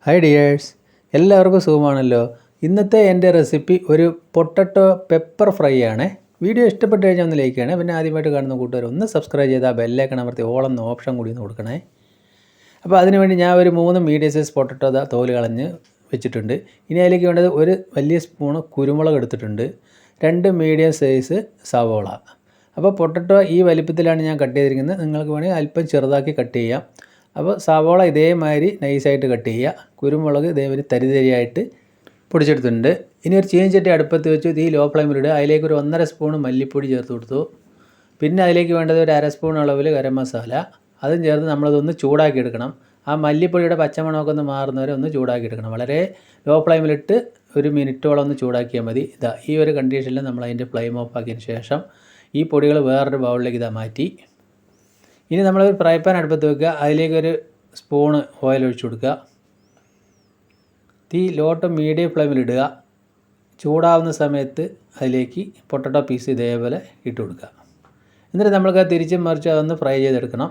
Hi dears, എല്ലാവർക്കും സുഖമാണല്ലോ. ഇന്നത്തെ എൻ്റെ റെസിപ്പി ഒരു പൊട്ടറ്റോ പെപ്പർ ഫ്രൈ ആണ്. വീഡിയോ ഇഷ്ടപ്പെട്ട് കഴിഞ്ഞാൽ ഒന്ന് ലൈക്ക് ചെയ്യണേ. പിന്നെ ആദ്യമായിട്ട് കാണുന്ന കൂട്ടുകാർ ഒന്ന് സബ്സ്ക്രൈബ് ചെയ്താൽ ബെല്ലൈക്കൺ അമർത്തി ഓളെന്ന ഓപ്ഷൻ കൂടി ഒന്ന് കൊടുക്കണേ. അപ്പോൾ അതിനുവേണ്ടി ഞാൻ ഒരു 3 മീഡിയം സൈസ് പൊട്ടറ്റോ തോല് കളഞ്ഞ് വെച്ചിട്ടുണ്ട്. ഇനി അതിലേക്ക് വേണ്ടത് ഒരു വലിയ സ്പൂണ് കുരുമുളക് എടുത്തിട്ടുണ്ട്, 2 മീഡിയം സൈസ് സവോള. അപ്പോൾ പൊട്ടറ്റോ ഈ വലിപ്പത്തിലാണ് ഞാൻ കട്ട് ചെയ്തിരിക്കുന്നത്. നിങ്ങൾക്ക് വേണമെങ്കിൽ അല്പം ചെറുതാക്കി കട്ട് ചെയ്യാം. അപ്പോൾ സവോള ഇതേമാതിരി നൈസായിട്ട് കട്ട് ചെയ്യുക. കുരുമുളക് ഇതേമാതിരി തരിതരിയായിട്ട് പൊടിച്ചെടുത്തിട്ടുണ്ട്. ഇനി ഒരു ചീനച്ചട്ടി അടുപ്പത്ത് വെച്ച് തീ ലോ ഫ്ലെയിമിലിടുക. അതിലേക്ക് ഒരു 1.5 സ്പൂൺ മല്ലിപ്പൊടി ചേർത്ത് കൊടുത്തു. പിന്നെ അതിലേക്ക് വേണ്ടത് ഒരു 1/2 സ്പൂൺ അളവിൽ ഗരം മസാല, അതും ചേർത്ത് നമ്മളതൊന്ന് ചൂടാക്കി എടുക്കണം. ആ മല്ലിപ്പൊടിയുടെ പച്ചമണമൊക്കെ ഒന്ന് മാറുന്നവരെ ഒന്ന് ചൂടാക്കി എടുക്കണം. വളരെ ലോ ഫ്ലെയിമിലിട്ട് ഒരു മിനിറ്റോളം ഒന്ന് ചൂടാക്കിയാൽ മതി. ഈ ഒരു കണ്ടീഷനിൽ നമ്മൾ അതിൻ്റെ ഫ്ലെയിം ഓഫ് ആക്കിയതിന് ശേഷം ഈ പൊടികൾ വേറൊരു ബൗളിലേക്ക് മാറ്റി. ഇനി നമ്മൾ ഒരു ഫ്രൈ പാൻ അടുപ്പത്ത് വെക്കുക. അതിലേക്കൊരു സ്പൂണ് ഓയിൽ ഒഴിച്ചു കൊടുക്കുക. തീ ലോ ടു മീഡിയം ഫ്ലെയിമിലിടുക. ചൂടാവുന്ന സമയത്ത് അതിലേക്ക് പൊട്ടറ്റോ പീസ് ഇതേപോലെ ഇട്ട് കൊടുക്കുക. എന്നിട്ട് നമ്മൾക്ക് തിരിച്ചും മറിച്ച് അതൊന്ന് ഫ്രൈ ചെയ്തെടുക്കണം.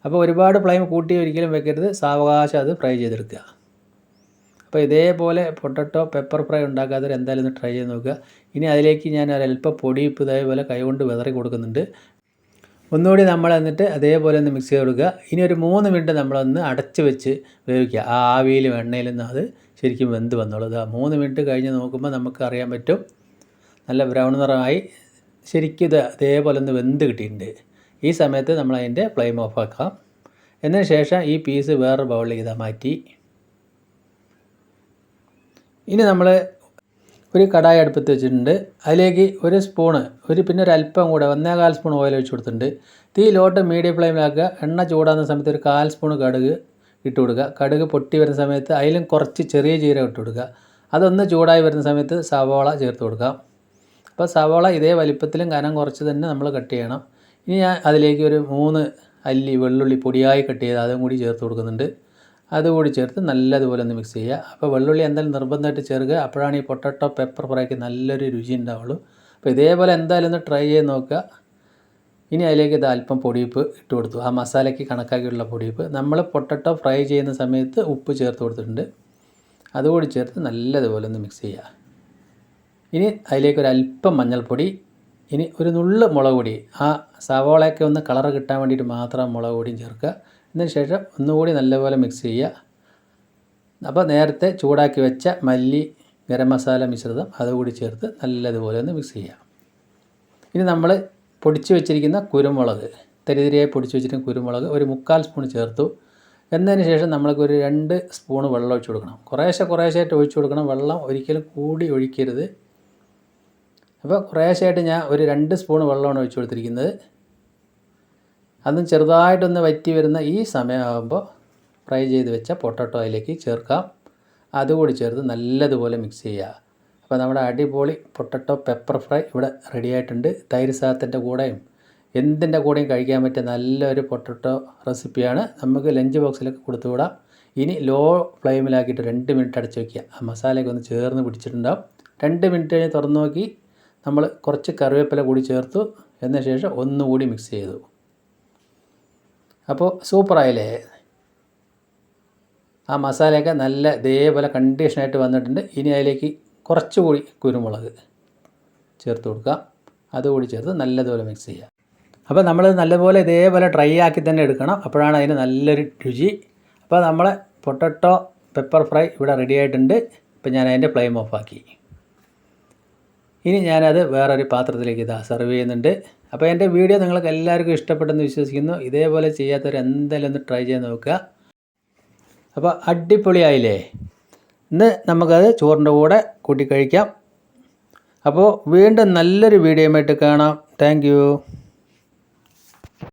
അപ്പോൾ ഒരുപാട് ഫ്ലെയിം കൂട്ടി ഒരിക്കലും വെക്കരുത്, സാവകാശം അത് ഫ്രൈ ചെയ്തെടുക്കുക. അപ്പോൾ ഇതേപോലെ പൊട്ടറ്റോ പെപ്പർ ഫ്രൈ ഉണ്ടാക്കാത്തവർ എന്തായാലും ഒന്ന് ട്രൈ ചെയ്ത് നോക്കുക. ഇനി അതിലേക്ക് ഞാൻ ഒരല്പം പൊടിയിപ്പ് ഇതേപോലെ കൈകൊണ്ട് വിതറി കൊടുക്കുന്നുണ്ട്. ഒന്നുകൂടി നമ്മൾ എന്നിട്ട് അതേപോലെ ഒന്ന് മിക്സ് ചെയ്ത് കൊടുക്കുക. ഇനി ഒരു 3 മിനിറ്റ് നമ്മളൊന്ന് അടച്ച് വെച്ച് വേവിക്കുക. ആ ആവിയിലും എണ്ണയിലും അത് ശരിക്കും വെന്ത് വന്നോളൂ. 3 മിനിറ്റ് കഴിഞ്ഞ് നോക്കുമ്പോൾ നമുക്ക് അറിയാൻ പറ്റും നല്ല ബ്രൗൺ നിറമായി ശരിക്കും ഇത് അതേപോലെ ഒന്ന് വെന്ത് കിട്ടിയിട്ടുണ്ട്. ഈ സമയത്ത് നമ്മൾ അതിൻ്റെ ഫ്ലെയിം ഓഫ് ആക്കാം. എന്നതിന് ശേഷം ഈ പീസ് വേറൊരു ബൗളിലേക്ക് മാറ്റി. ഇനി നമ്മൾ ഒരു കടായി അടുപ്പത്ത് വെച്ചിട്ടുണ്ട്. അതിലേക്ക് ഒരു സ്പൂണ് പിന്നെ ഒരു അല്പം കൂടെ 1.25 സ്പൂൺ ഓയിൽ ഒഴിച്ച് കൊടുത്തിട്ടുണ്ട്. തീ ലോട്ട് മീഡിയം ഫ്ലെയിമിലാക്കുക. എണ്ണ ചൂടാകുന്ന സമയത്ത് ഒരു 1/4 സ്പൂൺ കടുക് ഇട്ട് കൊടുക്കുക. കടുക് പൊട്ടി വരുന്ന സമയത്ത് അതിലും കുറച്ച് ചെറിയ ജീരകം ഇട്ട് കൊടുക്കുക. അതൊന്ന് ചൂടായി വരുന്ന സമയത്ത് സവോള ചേർത്ത് കൊടുക്കാം. അപ്പോൾ സവോള ഇതേ വലിപ്പത്തിലും കനം കുറച്ച് തന്നെ നമ്മൾ കട്ട് ചെയ്യണം. ഇനി ഞാൻ അതിലേക്ക് ഒരു 3 അല്ലി വെള്ളുള്ളി പൊടിയായി കട്ട് ചെയ്ത് അതും കൂടി ചേർത്ത് കൊടുക്കുന്നുണ്ട്. അതുകൂടി ചേർത്ത് നല്ലതുപോലെ ഒന്ന് മിക്സ് ചെയ്യുക. അപ്പോൾ വെള്ളുള്ളി എന്തായാലും നിർബന്ധമായിട്ട് ചേർക്കുക. അപ്പോഴാണ് ഈ പൊട്ടറ്റോ പെപ്പർ ഫ്രൈക്ക് നല്ലൊരു രുചി ഉണ്ടാവുള്ളൂ. അപ്പോൾ ഇതേപോലെ എന്തായാലും ഒന്ന് ട്രൈ ചെയ്ത് നോക്കുക. ഇനി അതിലേക്ക് അല്പം പൊടിയുപ്പ് ഇട്ട് കൊടുത്തു. ആ മസാലയ്ക്ക് കണക്കാക്കിയുള്ള പൊടിയുപ്പ്. നമ്മൾ പൊട്ടറ്റോ ഫ്രൈ ചെയ്യുന്ന സമയത്ത് ഉപ്പ് ചേർത്ത് കൊടുത്തിട്ടുണ്ട്. അതുകൂടി ചേർത്ത് നല്ലതുപോലെ ഒന്ന് മിക്സ് ചെയ്യുക. ഇനി അതിലേക്ക് ഒരു അല്പം മഞ്ഞൾപ്പൊടി, ഇനി ഒരു നുള്ള് മുളക് പൊടി. ആ സവോളയൊക്കെ ഒന്ന് കളർ കിട്ടാൻ വേണ്ടിയിട്ട് മാത്രം മുളക് പൊടിയും ചേർക്കുക. അതിന് ശേഷം ഒന്നുകൂടി നല്ലപോലെ മിക്സ് ചെയ്യുക. അപ്പോൾ നേരത്തെ ചൂടാക്കി വെച്ച മല്ലി ഗരം മസാല മിശ്രിതം അതുകൂടി ചേർത്ത് നല്ലതുപോലെ ഒന്ന് മിക്സ് ചെയ്യുക. ഇനി നമ്മൾ പൊടിച്ച് വെച്ചിരിക്കുന്ന കുരുമുളക്, തരിതരിയായി പൊടിച്ച് വെച്ചിരിക്കുന്ന കുരുമുളക് ഒരു 3/4 സ്പൂൺ ചേർത്തു. എന്നതിന് ശേഷം നമ്മൾക്കൊരു 2 സ്പൂൺ വെള്ളം ഒഴിച്ച് കൊടുക്കണം. കുറേശ്ശായിട്ട് ഒഴിച്ച് കൊടുക്കണം. വെള്ളം ഒരിക്കലും കൂടി ഒഴിക്കരുത്. അപ്പോൾ കുറേശ്ശായിട്ട് ഞാൻ ഒരു 2 സ്പൂൺ വെള്ളമാണ് ഒഴിച്ച് കൊടുത്തിരിക്കുന്നത്. അതും ചെറുതായിട്ടൊന്ന് വറ്റി വരുന്ന ഈ സമയമാകുമ്പോൾ ഫ്രൈ ചെയ്ത് വെച്ച പൊട്ടറ്റോ അതിലേക്ക് ചേർക്കാം. അതുകൂടി ചേർത്ത് നല്ലതുപോലെ മിക്സ് ചെയ്യുക. അപ്പോൾ നമ്മുടെ അടിപൊളി പൊട്ടറ്റോ പെപ്പർ ഫ്രൈ ഇവിടെ റെഡി ആയിട്ടുണ്ട്. തൈര് സാദത്തിൻ്റെ കൂടെയും എന്തിൻ്റെ കൂടെയും കഴിക്കാൻ പറ്റിയ നല്ലൊരു പൊട്ടറ്റോ റെസിപ്പിയാണ്. നമുക്ക് ലഞ്ച് ബോക്സിലൊക്കെ കൊടുത്തു വിടാം. ഇനി ലോ ഫ്ലെയിമിലാക്കിയിട്ട് 2 മിനിറ്റ് അടച്ച് വയ്ക്കുക. ആ മസാലയൊക്കെ ഒന്ന് ചേർന്ന് പിടിച്ചിട്ടുണ്ടാവും. 2 മിനിറ്റ് കഴിഞ്ഞ് തുറന്ന് നോക്കി നമ്മൾ കുറച്ച് കറിവേപ്പില കൂടി ചേർത്തു. എന്ന ശേഷം ഒന്നുകൂടി മിക്സ് ചെയ്തു. അപ്പോൾ സൂപ്പറായില്ലേ? ആ മസാലയൊക്കെ നല്ല ഇതേപോലെ കണ്ടീഷനായിട്ട് വന്നിട്ടുണ്ട്. ഇനി അതിലേക്ക് കുറച്ചുകൂടി കുരുമുളക് ചേർത്ത് കൊടുക്കാം. അതുകൂടി ചേർത്ത് നല്ലതുപോലെ മിക്സ് ചെയ്യുക. അപ്പോൾ നമ്മൾ നല്ലപോലെ ഇതേപോലെ ഡ്രൈ ആക്കി തന്നെ എടുക്കണം. അപ്പോഴാണ് അതിന് നല്ലൊരു രുചി. അപ്പോൾ നമ്മളെ പൊട്ടറ്റോ പെപ്പർ ഫ്രൈ ഇവിടെ റെഡി ആയിട്ടുണ്ട്. ഇപ്പോൾ ഞാൻ അതിൻ്റെ ഫ്ലെയിം ഓഫ് ആക്കി. ഇനി ഞാനത് വേറൊരു പാത്രത്തിലേക്ക് സെർവ് ചെയ്യുന്നുണ്ട്. അപ്പോൾ എൻ്റെ വീഡിയോ നിങ്ങൾക്ക് എല്ലാവർക്കും ഇഷ്ടപ്പെട്ടെന്ന് വിശ്വസിക്കുന്നു. ഇതേപോലെ ചെയ്യാത്തവർ എന്തായാലും ഒന്ന് ട്രൈ ചെയ്ത് നോക്കുക. അപ്പോൾ അടിപൊളിയായില്ലേ? ഇന്ന് നമുക്കത് ചോറിൻ്റെ കൂടെ കൂട്ടി കഴിക്കാം. അപ്പോൾ വീണ്ടും നല്ലൊരു വീഡിയോയുമായിട്ട് കാണാം. Thank you.